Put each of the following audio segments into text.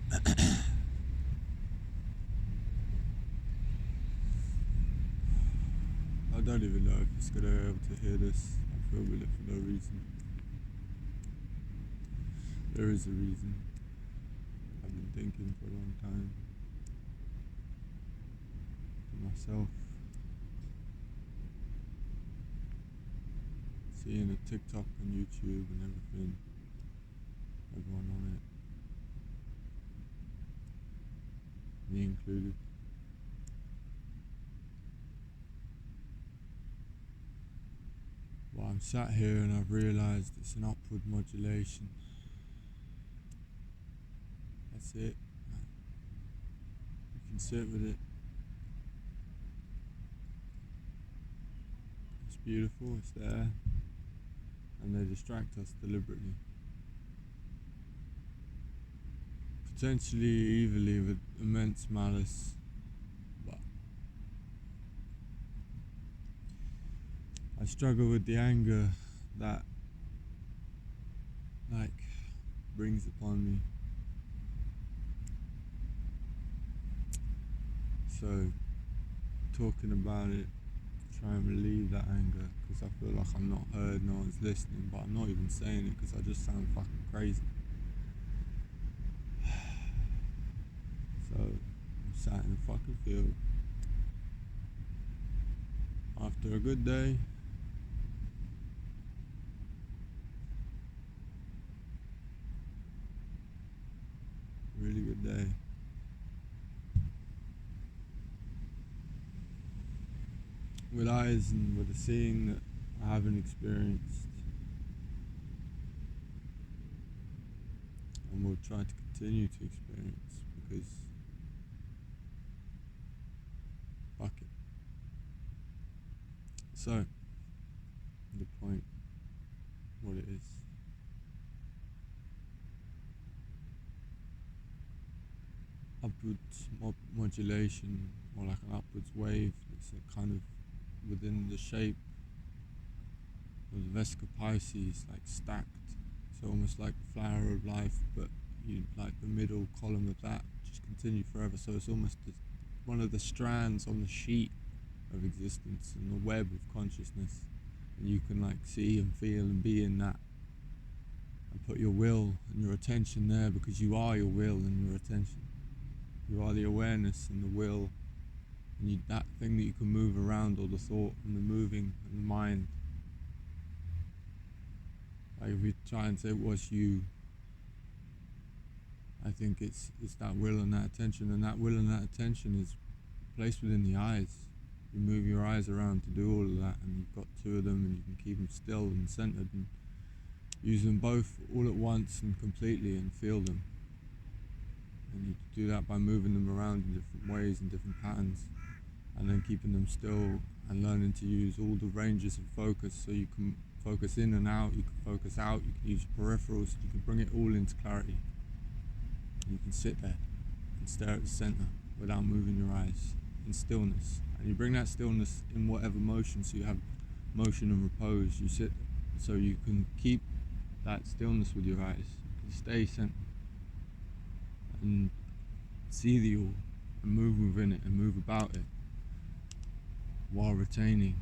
I don't even know if it's gonna be able to hear this. I'm filming it for no reason. There is a reason. I've been thinking for a long time. To myself. Seeing a TikTok and YouTube and everything. Everyone on it. Me included. Well, I'm sat here and I've realised it's an upward modulation. That's it. You can sit with it. It's beautiful, it's there. And they distract us deliberately. Potentially evilly with immense malice. But I struggle with the anger that brings upon me. So talking about it, try and relieve that anger, because I feel like I'm not heard, no one's listening, but I'm not even saying it because I just sound fucking crazy. So I'm sat in a fucking field after a good day. Really good day. With eyes and with a seeing that I haven't experienced, and will try to continue to experience, because fuck it. So, the point, what it is. Upwards modulation, or like an upwards wave, it's a kind of within the shape of the Vesica Pisces, like stacked. So almost like the flower of life, but you like the middle column of that just continue forever. So it's almost one of the strands on the sheet of existence and the web of consciousness, and you can like see and feel and be in that, and put your will and your attention there, because you are your will and your attention. You are the awareness and the will, and that thing that you can move around, or the thought and the moving and the mind. Like if we try and say what's you, I think it's that will and that attention, and that will and that attention is placed within the eyes. You move your eyes around to do all of that, and you've got two of them, and you can keep them still and centered and use them both all at once and completely and feel them. And you do that by moving them around in different ways and different patterns, and then keeping them still and learning to use all the ranges of focus. So you can focus in and out, you can focus out, you can use your peripherals, you can bring it all into clarity. And you can sit there and stare at the center without moving your eyes, in stillness. And you bring that stillness in whatever motion, so you have motion and repose. You sit so you can keep that stillness with your eyes. You can stay centered and see the all and move within it and move about it, while retaining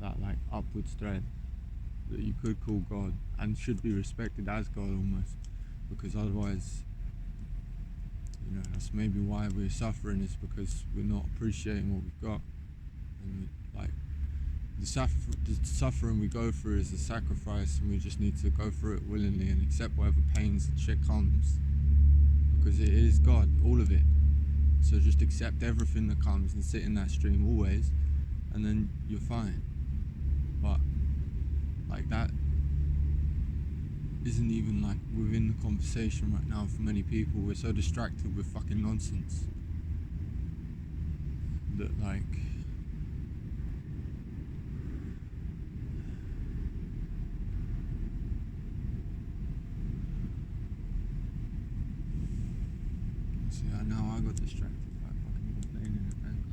that like upwards thread that you could call God, and should be respected as God almost, because otherwise, you know, that's maybe why we're suffering, is because we're not appreciating what we've got. And like the suffering we go through is a sacrifice, and we just need to go through it willingly and accept whatever pains and shit comes, because it is God, all of it. So just accept everything that comes and sit in that stream always, and then you're fine. But like that isn't even like within the conversation right now for many people. We're so distracted with fucking nonsense that like see, now I got distracted by fucking complaining and anger.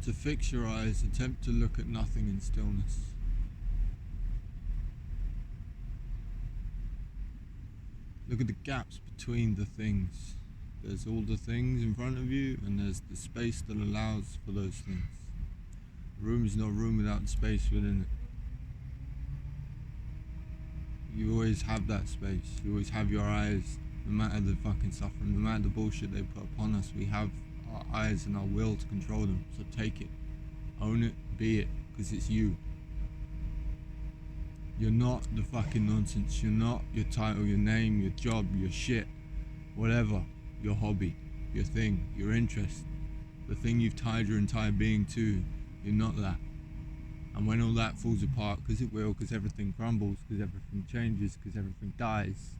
To fix your eyes, attempt to look at nothing in stillness. Look at the gaps between the things. There's all the things in front of you, and there's the space that allows for those things. A room is no room without the space within it. You always have that space. You always have your eyes, no matter the fucking suffering, no matter the bullshit they put upon us. We have our eyes and our will to control them. So take it, own it, be it, because it's you. You're not the fucking nonsense. You're not your title, your name, your job, your shit, whatever, your hobby, your thing, your interest, the thing you've tied your entire being to. You're not that. And when all that falls apart, because it will, because everything crumbles, because everything changes, because everything dies,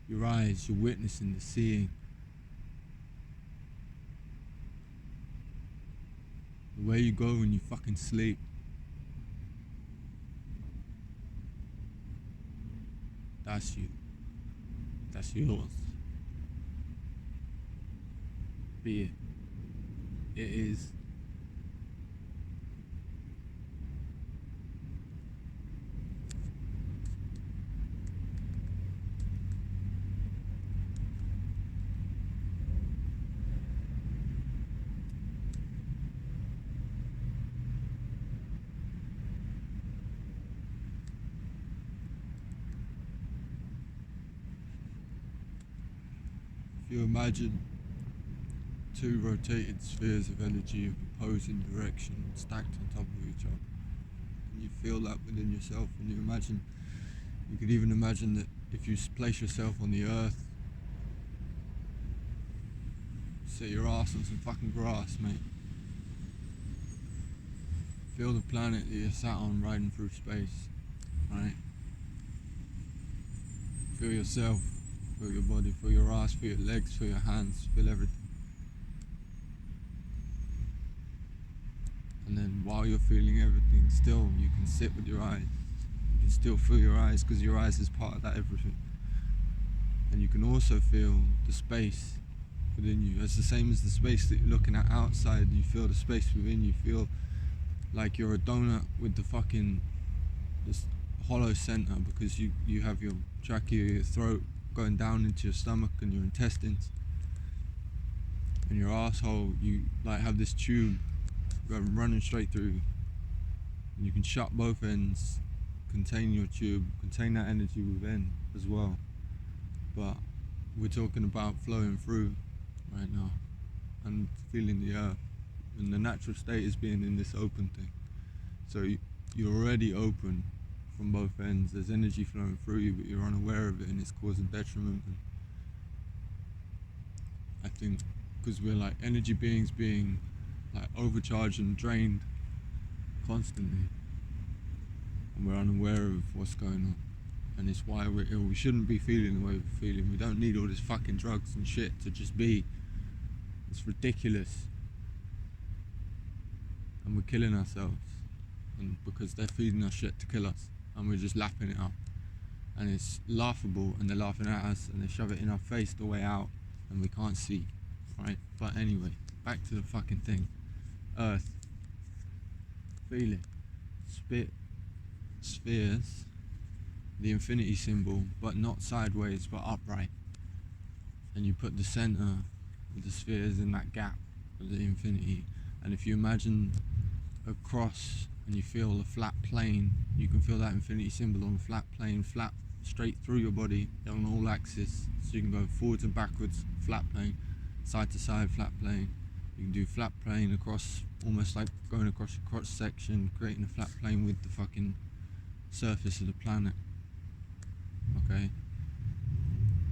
your eyes, you're witnessing the seeing. The way you go when you fucking sleep. That's you. That's yours. Be it. It is. If you imagine two rotated spheres of energy of opposing direction stacked on top of each other, and you feel that within yourself, and you could even imagine that if you place yourself on the earth, sit your ass on some fucking grass, mate. Feel the planet that you're sat on riding through space, right? Feel yourself, feel your body, feel your ass, feel your legs, feel your hands, feel everything. And then while you're feeling everything still, you can sit with your eyes. You can still feel your eyes, because your eyes is part of that everything. And you can also feel the space within you. It's the same as the space that you're looking at outside. You feel the space within you. Feel like you're a donut with the fucking this hollow center, because you have your trachea, your throat going down into your stomach and your intestines. And your asshole, you like have this tube running straight through. And you can shut both ends, contain your tube, contain that energy within as well. But we're talking about flowing through right now and feeling the earth. And the natural state is being in this open thing. So you're already open from both ends. There's energy flowing through you, but you're unaware of it, and it's causing detriment. And I think because we're like energy beings being like overcharged and drained constantly, and we're unaware of what's going on, and it's why we're ill. We shouldn't be feeling the way we're feeling. We don't need all this fucking drugs and shit to just be. It's ridiculous, and we're killing ourselves, and because they're feeding us shit to kill us, and we're just lapping it up, and it's laughable, and they're laughing at us, and they shove it in our face the way out, and we can't see, right? But anyway, back to the fucking thing. Earth, feel it, spit, spheres, the infinity symbol, but not sideways, but upright, and you put the center of the spheres in that gap of the infinity. And if you imagine a cross and you feel a flat plane, you can feel that infinity symbol on a flat plane, flat straight through your body on all axes. So you can go forwards and backwards, flat plane, side to side, flat plane. You can do flat plane across, almost like going across a cross section, creating a flat plane with the fucking surface of the planet. Okay?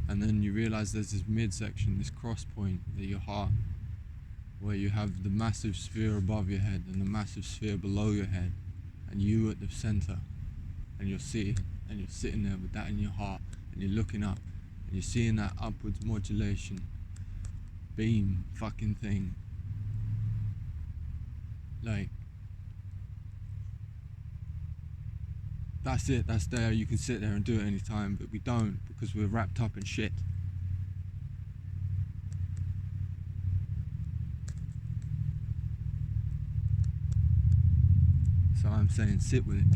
And then you realize there's this midsection, this cross point at your heart, where you have the massive sphere above your head and the massive sphere below your head, and you at the center, and you're sitting there with that in your heart, and you're looking up, and you're seeing that upwards modulation beam fucking thing. Like, that's it, that's there. You can sit there and do it anytime, but we don't, because we're wrapped up in shit. So I'm saying sit with it.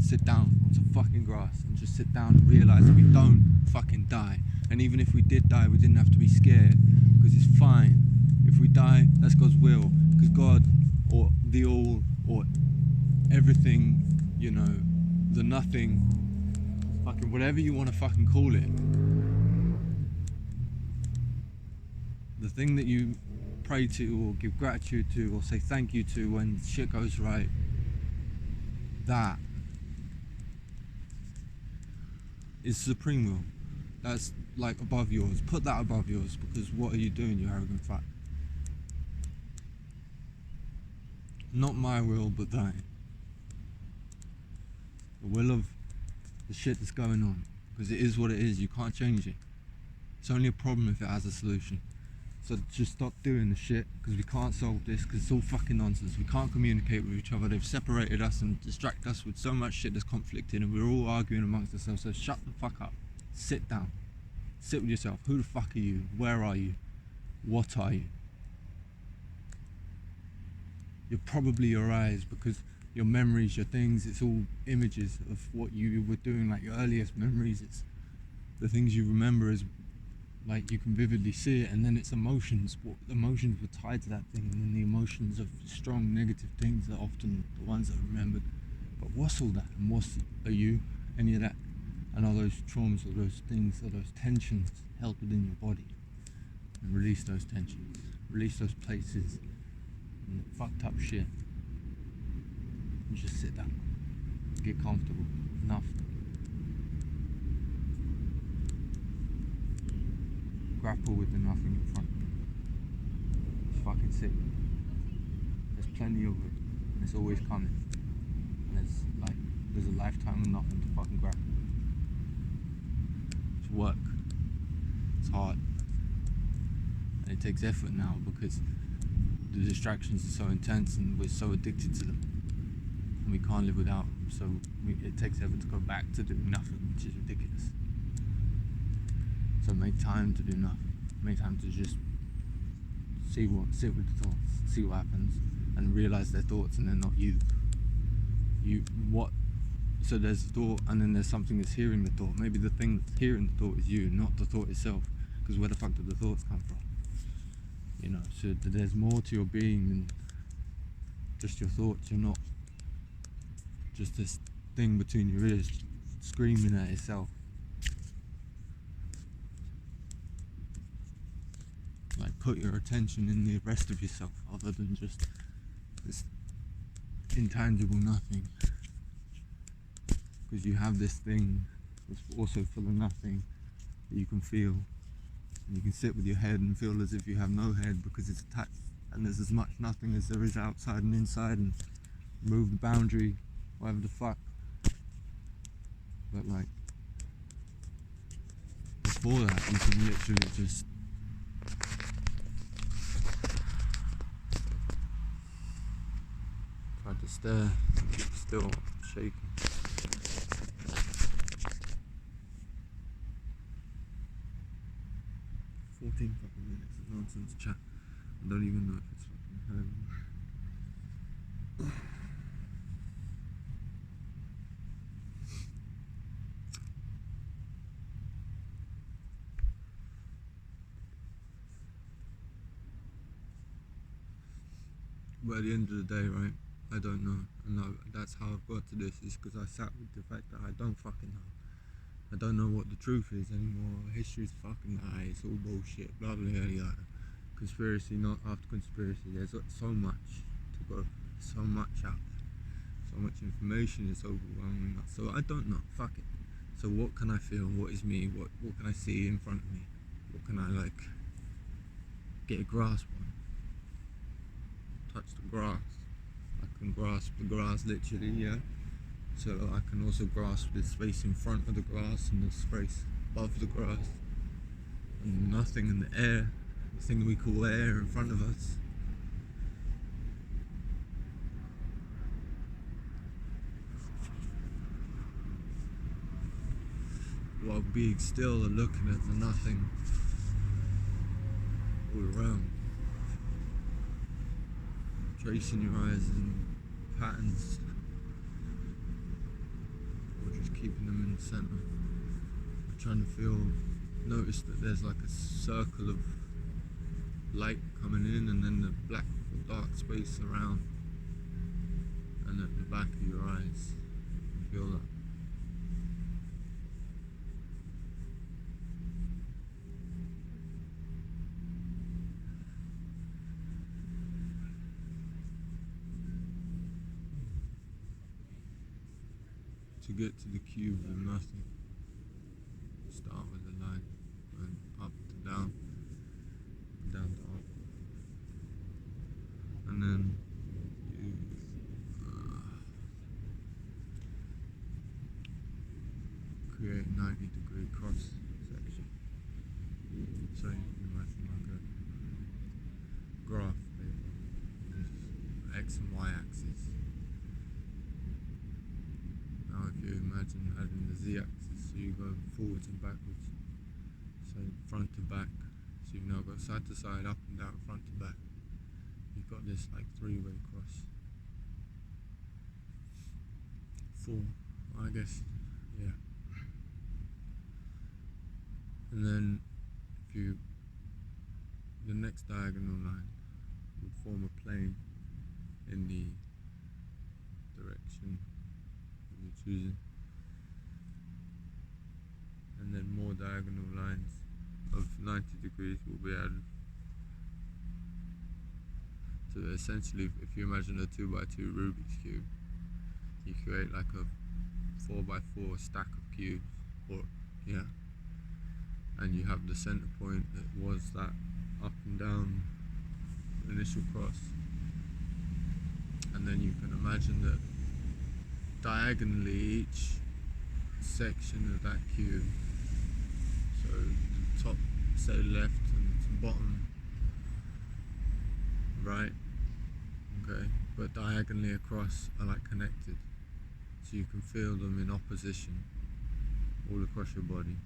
Sit down on some fucking grass and just sit down and realise that we don't fucking die. And even if we did die, we didn't have to be scared, because it's fine. If we die, that's God's will, because God, or the all, or everything, you know, the nothing, fucking whatever you want to fucking call it, the thing that you pray to or give gratitude to or say thank you to when shit goes right, that is supreme will. That's like above yours. Put that above yours, because what are you doing, you arrogant fuck? Not my will, but thine. The will of the shit that's going on, because it is what it is. You can't change it. It's only a problem if it has a solution. So just stop doing the shit, because we can't solve this, because it's all fucking nonsense. We can't communicate with each other. They've separated us and distracted us with so much shit that's conflicting, and we're all arguing amongst ourselves. So shut the fuck up. Sit down. Sit with yourself. Who the fuck are you? Where are you? What are you? You're probably your eyes, because your memories, your things, it's all images of what you were doing, like your earliest memories. It's the things you remember as, like, you can vividly see it, and then it's emotions. What emotions were tied to that thing, and then the emotions of strong negative things are often the ones that are remembered. But what's all that, and are you, any of that, and all those traumas, or those things, or those tensions held within your body? And release those tensions, release those places, and fucked up shit, and just sit down, get comfortable, enough. Grapple with the nothing in front of you. Just fucking sit. There's plenty of it, and it's always coming. And there's a lifetime of nothing to fucking grapple with. It's work. It's hard. And it takes effort now, because the distractions are so intense and we're so addicted to them. And we can't live without them. So it takes effort to go back to doing nothing, which is ridiculous. So make time to do nothing. Make time to just sit with the thoughts, see what happens, and realize they're thoughts and they're not you. So there's a thought, and then there's something that's hearing the thought. Maybe the thing that's hearing the thought is you, not the thought itself. Because where the fuck did the thoughts come from? You know, so there's more to your being than just your thoughts. You're not just this thing between your ears screaming at itself. Like, put your attention in the rest of yourself, other than just this intangible nothing. Because you have this thing that's also full of nothing that you can feel. And you can sit with your head and feel as if you have no head, because it's attached, and there's as much nothing as there is outside and inside, and remove the boundary, whatever the fuck. But like, before that, you can literally just try to stare, still shaking. 14 fucking minutes of nonsense chat. I don't even know if it's fucking heard. But at the end of the day, right, I don't know. And that's how I've got to this, is because I sat with the fact that I don't fucking know. I don't know what the truth is anymore. History's fucking lie, it's all bullshit, blah blah blah blah. Conspiracy, not after conspiracy. There's so much to go, so much out there, so much information, it's overwhelming. So I don't know, fuck it. So what can I feel? What is me? What can I see in front of me? What can I like get a grasp on? Touch the grass. I can grasp the grass literally, yeah. So I can also grasp the space in front of the grass and the space above the grass, and nothing in the air, the thing we call air in front of us. While being still and looking at the nothing all around. Tracing your eyes in patterns just keeping them in the center. We're trying to notice that there's like a circle of light coming in, and then the black or dark space around, and at the back of your eyes. You feel that. To get to the cube with nothing, start with a line, and up to down, down to up, and then you create a 90-degree cross section. So you can imagine like a graph with X and Y axis. Now if you imagine adding the Z axis, so you go forwards and backwards, so front to back, so you've now got side to side, up and down, front to back. You've got this like three-way cross. Four, I guess, yeah. And then the next diagonal line would form a plane in the direction you're choosing, and then more diagonal lines of 90 degrees will be added. So essentially, if you imagine a 2x2 Rubik's cube, you create like a 4x4 stack of cubes, and you have the center point that was that up and down initial cross, and then you can imagine that diagonally each section of that cube, so the top, say left, and the bottom right, okay, but diagonally across are like connected, so you can feel them in opposition all across your body.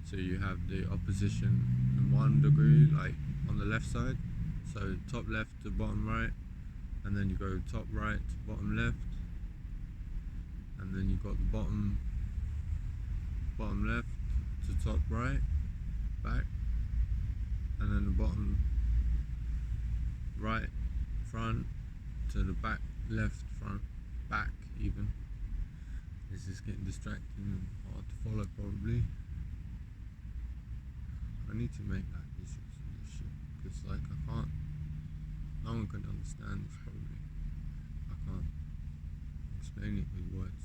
So you have the opposition in 1 degree, like on the left side, so top left to bottom right, and then you go top right to bottom left, and then you've got the bottom left to top right, back, and then the bottom right front to the back left front, back even. This is getting distracting and hard to follow probably. I need to make like visuals of this shit, because like no one can understand this probably. I can't explain it with words.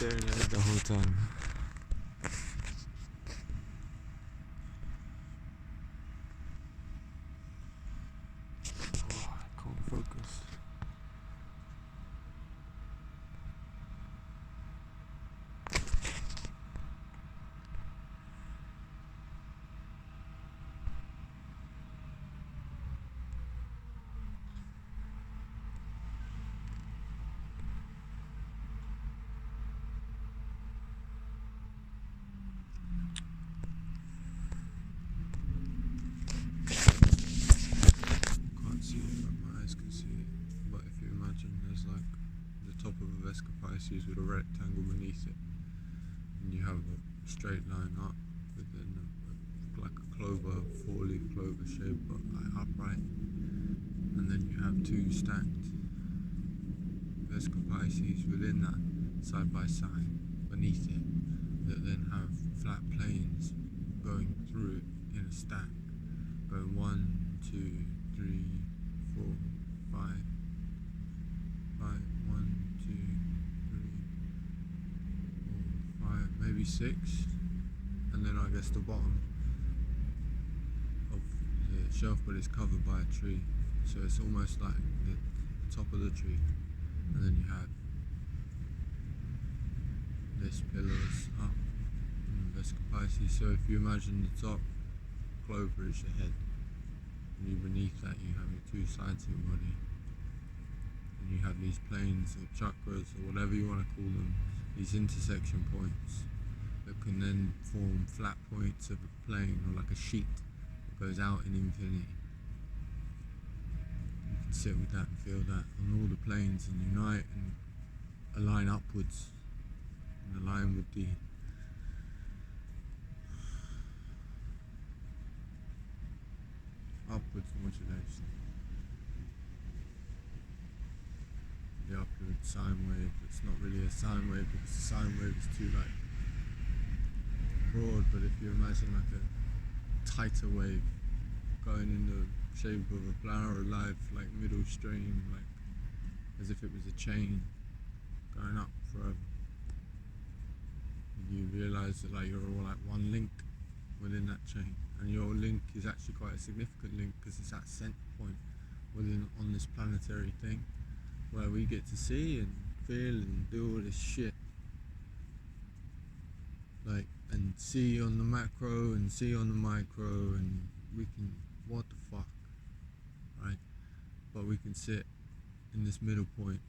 staring at it the whole time. Oh, I can't focus. Can't see it, but my eyes can see it. But if you imagine there's like the top of a Vesca Pisces with a rectangle beneath it, and you have a straight line up within like a clover, 4-leaf clover shape, but like upright, and then you have two stacked Vesca Pisces within that, side by side, beneath it, that then have flat planes going through it in a stack, going 1, 2, 3, 4, 5, 1, 2, 3, 4, 5, maybe 6, and then I guess the bottom of the shelf, but it's covered by a tree, so it's almost like the top of the tree, and then you have this pillars up in Vesca Pisces. So if you imagine the top clover is your head, and you beneath that you have your two sides of your body, and you have these planes or chakras or whatever you want to call them, these intersection points that can then form flat points of a plane or like a sheet that goes out in infinity. You can sit with that and feel that on all the planes and unite and align upwards and align with the upwards modulation, the upward sine wave. It's not really a sine wave because the sine wave is too like broad, but if you imagine like a tighter wave going in the shape of a flower of life, like middle stream, like as if it was a chain going up forever, and you realise that like you're all like one link within that chain, and your link is actually quite a significant link because it's that center point within on this planetary thing where we get to see and feel and do all this shit, like, and see on the macro and see on the micro, and we can, what the fuck, right? But we can sit in this middle point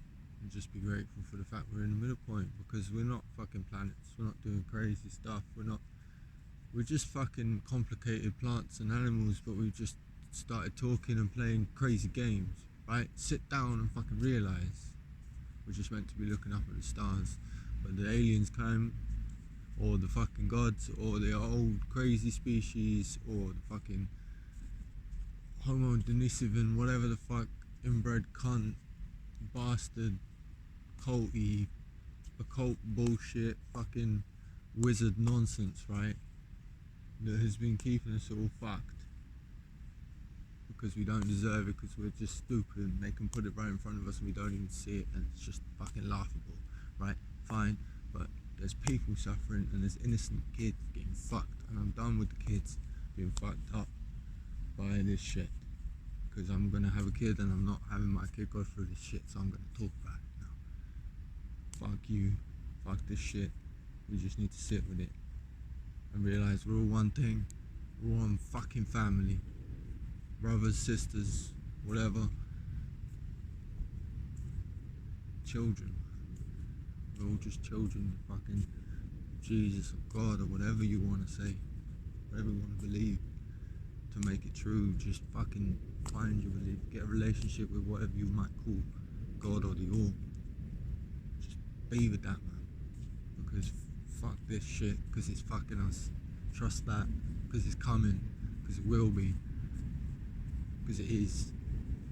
and just be grateful for the fact we're in the middle point, because we're not fucking planets, we're not doing crazy stuff, we're just fucking complicated plants and animals, but we just started talking and playing crazy games, right? Sit down and fucking realise we're just meant to be looking up at the stars, but the aliens came, or the fucking gods, or the old crazy species, or the fucking Homo Denisovin, whatever the fuck, inbred cunt, bastard, culty, occult bullshit, fucking wizard nonsense, right? That has been keeping us all fucked because we don't deserve it, because we're just stupid and they can put it right in front of us and we don't even see it, and it's just fucking laughable, right? Fine, but there's people suffering and there's innocent kids getting fucked, and I'm done with the kids being fucked up by this shit, because I'm gonna have a kid and I'm not having my kid go through this shit, so I'm gonna talk about it now. Fuck you, fuck this shit. We just need to sit with it and realise we're all one thing, we're all one fucking family, brothers, sisters, whatever, children. We're all just children of fucking Jesus or God or whatever you want to say, whatever you want to believe to make it true. Just fucking find your belief, get a relationship with whatever you might call God or the All. Just be with that, man, because fuck this shit, because it's fucking us. Trust that, because it's coming, because it will be, because it is.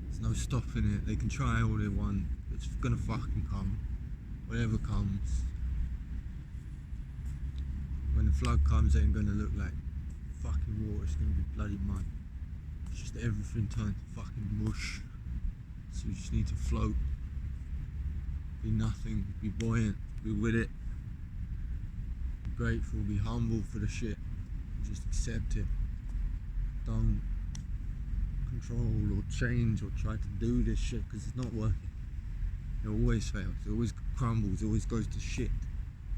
There's no stopping it. They can try all they want, it's gonna fucking come. Whatever comes, when the flood comes, it ain't gonna look like fucking water, it's gonna be bloody mud. It's just everything turned to fucking mush. So you just need to float, be nothing, be buoyant, be with it, grateful, be humble for the shit. Just accept it. Don't control or change or try to do this shit because it's not working. It always fails, it always crumbles, it always goes to shit.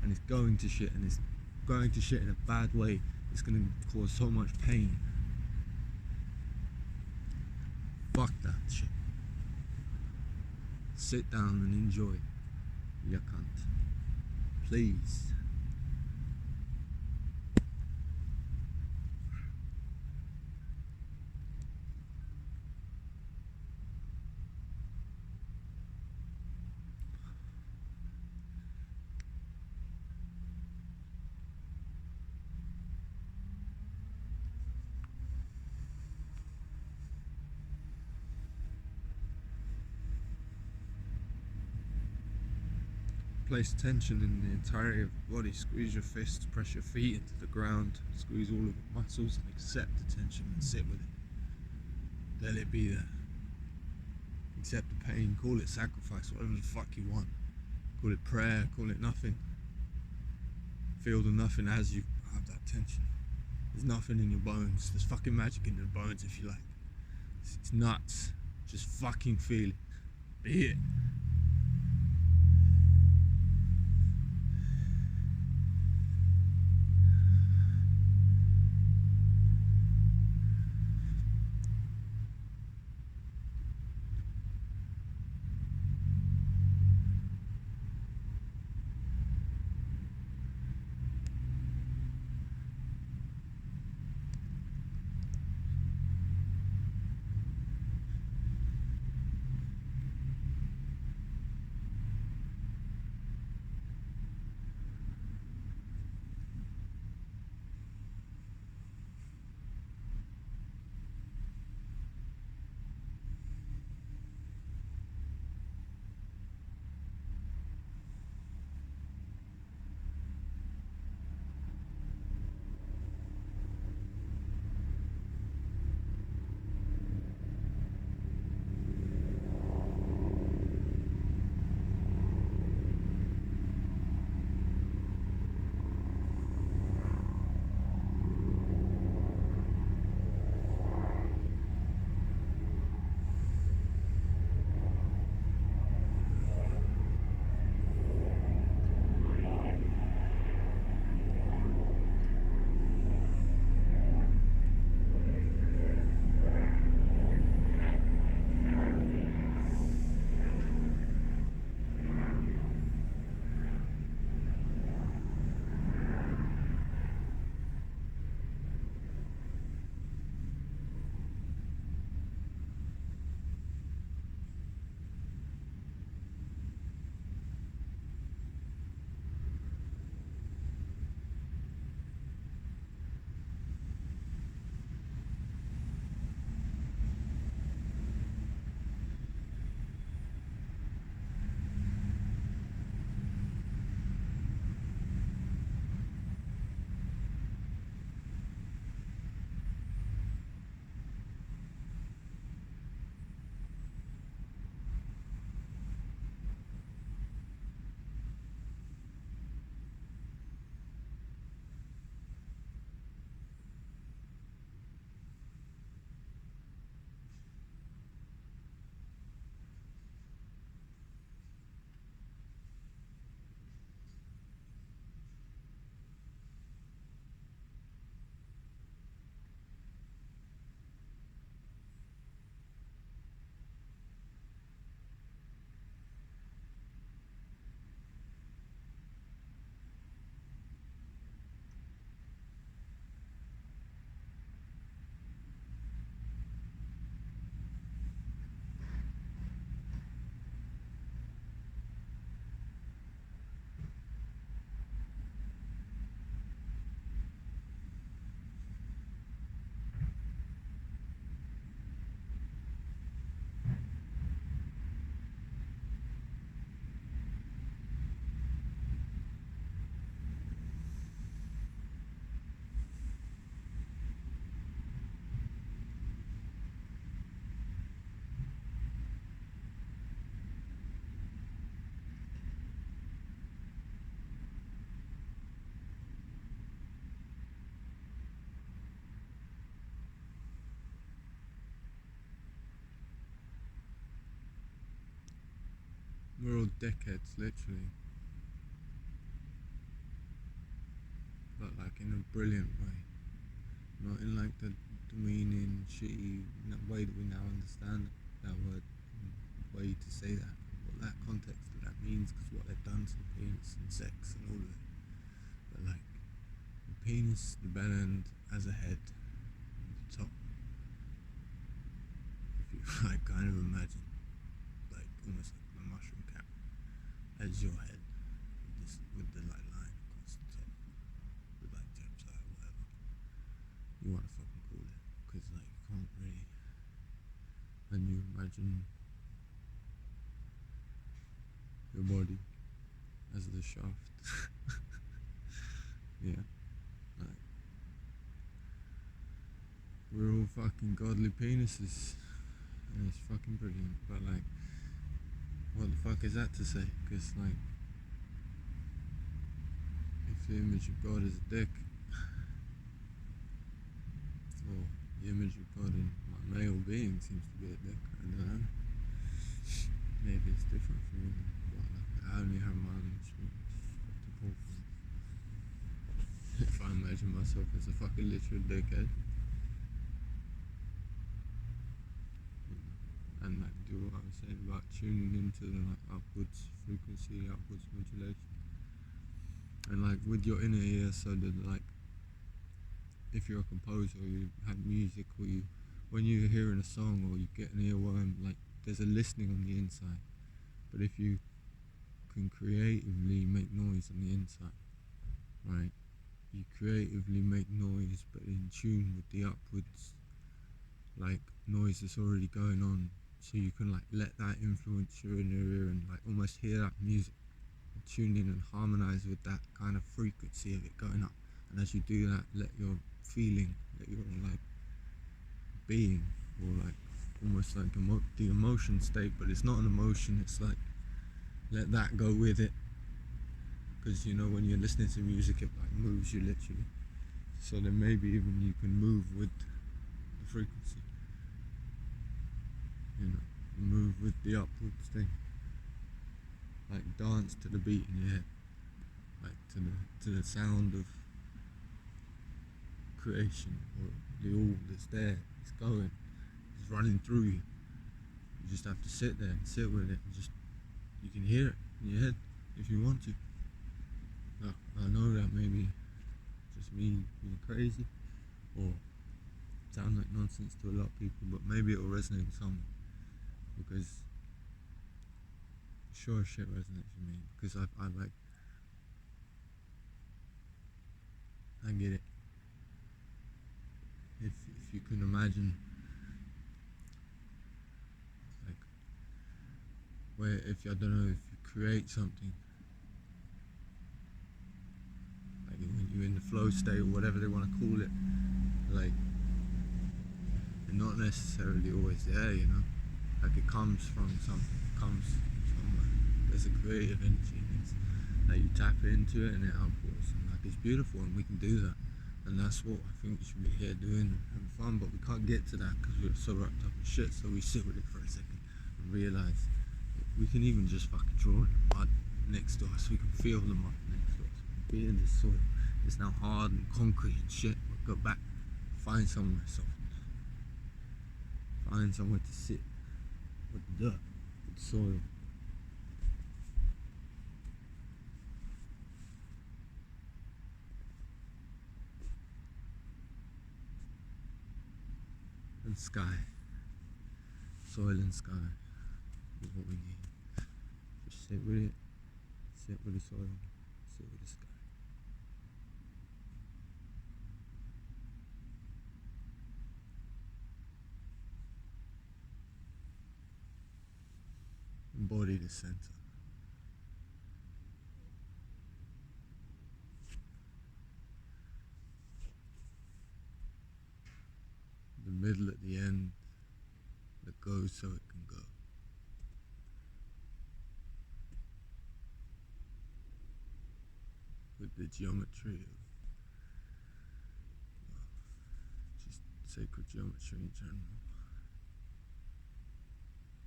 And it's going to shit, and it's going to shit in a bad way. It's going to cause so much pain. Fuck that shit. Sit down and enjoy. You cunt. Please. Place tension in the entirety of the body. Squeeze your fists, press your feet into the ground, squeeze all of your muscles and accept the tension and sit with it. Let it be there. Accept the pain, call it sacrifice, whatever the fuck you want. Call it prayer, call it nothing. Feel the nothing as you have that tension. There's nothing in your bones. There's fucking magic in your bones if you like. It's nuts. Just fucking feel it. Be it. We're all dickheads, literally, but like in a brilliant way, not in like the demeaning, shitty way that we now understand that word, way to say that, what that context of that means, because what they've done to the penis and sex and all of it. But like the penis, the bell end as a head, and the top. If you like kind of imagine, like almost like a mushroom cap as your head, with the like line across the top, with like tips out, whatever you want to fucking call it, because like you can't really. Then you imagine your body as the shaft. Yeah, like we're all fucking godly penises, and it's fucking brilliant. But like, what the fuck is that to say? Because like, if the image of God is a dick, or the image of God in my male being seems to be a dick, I don't know. Maybe it's different for you, but like, I only have my own experience to pull from. If I imagine myself as a fucking literal dickhead, and like do what I was saying about tuning into the like upwards frequency, upwards modulation, and like with your inner ear, so that like if you're a composer or you have music, or you when you're hearing a song or you get an earworm, like there's a listening on the inside. But if you can creatively make noise on the inside, right? You creatively make noise, but in tune with the upwards, like noise that's already going on, so you can like let that influence your inner ear and like almost hear that music, and tune in and harmonize with that kind of frequency of it going up. And as you do that, let your feeling, let your like being, or like almost like the emotion state, but it's not an emotion, it's like let that go with it, because you know when you're listening to music it like moves you literally, so then maybe even you can move with the frequency, you know, move with the upwards thing, like dance to the beat in your head, like to the sound of creation, or the all that's there, it's going, it's running through you. You just have to sit there and sit with it, and just, you can hear it in your head if you want to. I know that maybe just me being crazy, or sound like nonsense to a lot of people, but maybe it'll resonate with someone, because sure shit resonates with me, because I like, I get it. If you can imagine, like, where if I don't know, if you create something, like when you're in the flow state or whatever they want to call it, like, and not necessarily always there, you know, like it comes from something, it comes somewhere. There's a creative energy, and it's like you tap into it and it outpours, and like it's beautiful, and we can do that. And that's what I think we should be here doing, having fun, but we can't get to that because we're so wrapped up in shit. So we sit with it for a second and realise we can even just fucking draw in the mud next to us. We can feel the mud next to us. We can be in the soil. It's now hard and concrete and shit. We'll go back, find somewhere soft, find somewhere to sit with the dirt, with the soil. And sky, soil and sky is what we need. Just sit with it, sit with the soil, sit with the sky. Embody the center. The middle at the end that goes so it can go. With the geometry of just sacred geometry in general,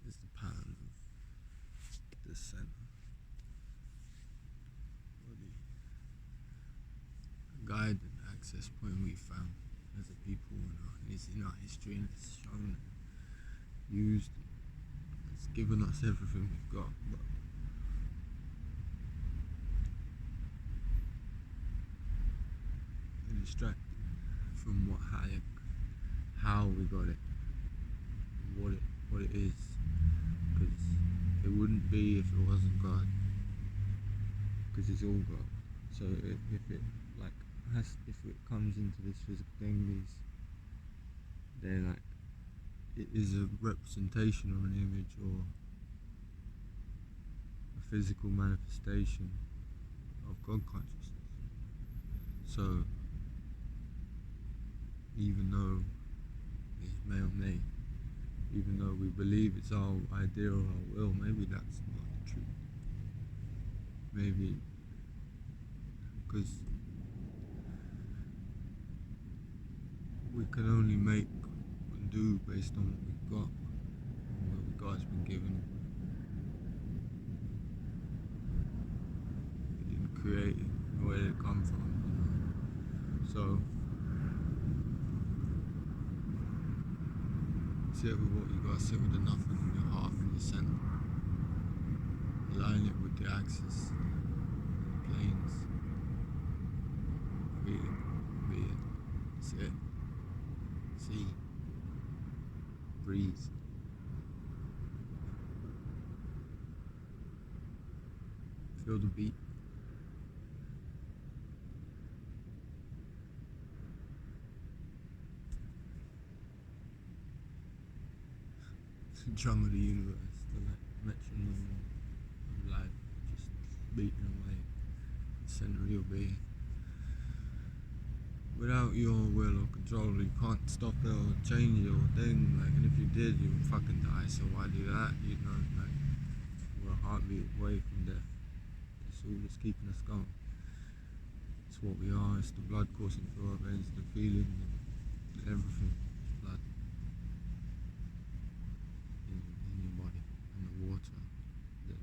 is the pattern of the center, or the guide and access point we found as a people in our history, and it's shown and used. It's given us everything we've got, but we're distracted from how we got it, what it is, because it wouldn't be if it wasn't God, because it's all God. So if it comes into this physical thing, they're like, it is a representation or an image or a physical manifestation of God consciousness. So even though it's may, even though we believe it's our idea or our will, maybe that's not the truth. Maybe because we can only make and do based on what we've got and what God's been given. We didn't create it. Where did it come from? So sit with what you got. Sit with the nothing in your heart, in your center. Align it with the axis, the planes. Feel it. Be it. Sit. See. Breathe. Feel the beat. The drum of the universe, the metronome of life, just beating away the center of your being. Without your will or control, you can't stop it or change it or thing. And if you did, you would fucking die. So why do that? We're a heartbeat away from death. It's all that's keeping us going. It's what we are. It's the blood coursing through our veins, the feeling, everything. Blood in your body, and the water, the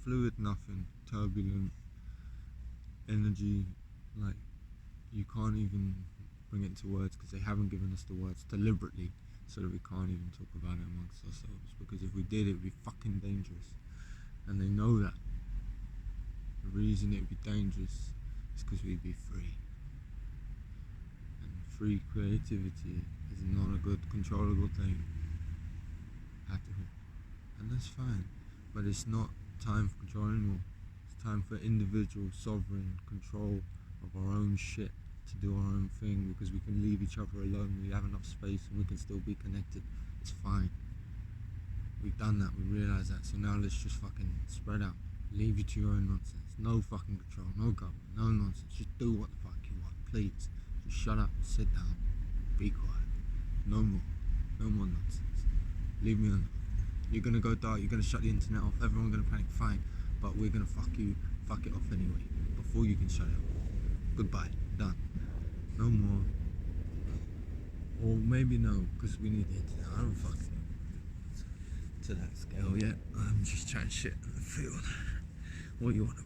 fluid, nothing, turbulent energy. Like, you can't even bring it into words because they haven't given us the words deliberately, so that we can't even talk about it amongst ourselves, because if we did, it would be fucking dangerous, and they know that. The reason it would be dangerous is because we'd be free, and free creativity is not a good controllable thing at all, and that's fine, but it's not time for control anymore. It's time for individual sovereign control of our own shit, to do our own thing, because we can leave each other alone. We have enough space and we can still be connected. It's fine. We've done that, we realise that, so now let's just fucking spread out. Leave you to your own nonsense. No fucking control, no government, no nonsense. Just do what the fuck you want, please. Just shut up, sit down, be quiet. No more nonsense. Leave me alone. You're gonna go dark, you're gonna shut the internet off, everyone's gonna panic, fine. But we're gonna fuck it off anyway, before you can shut it off. Goodbye, done. No more. Or maybe no, because we need the internet. I don't fucking know to that scale yet. I'm just trying shit in the field. What you want to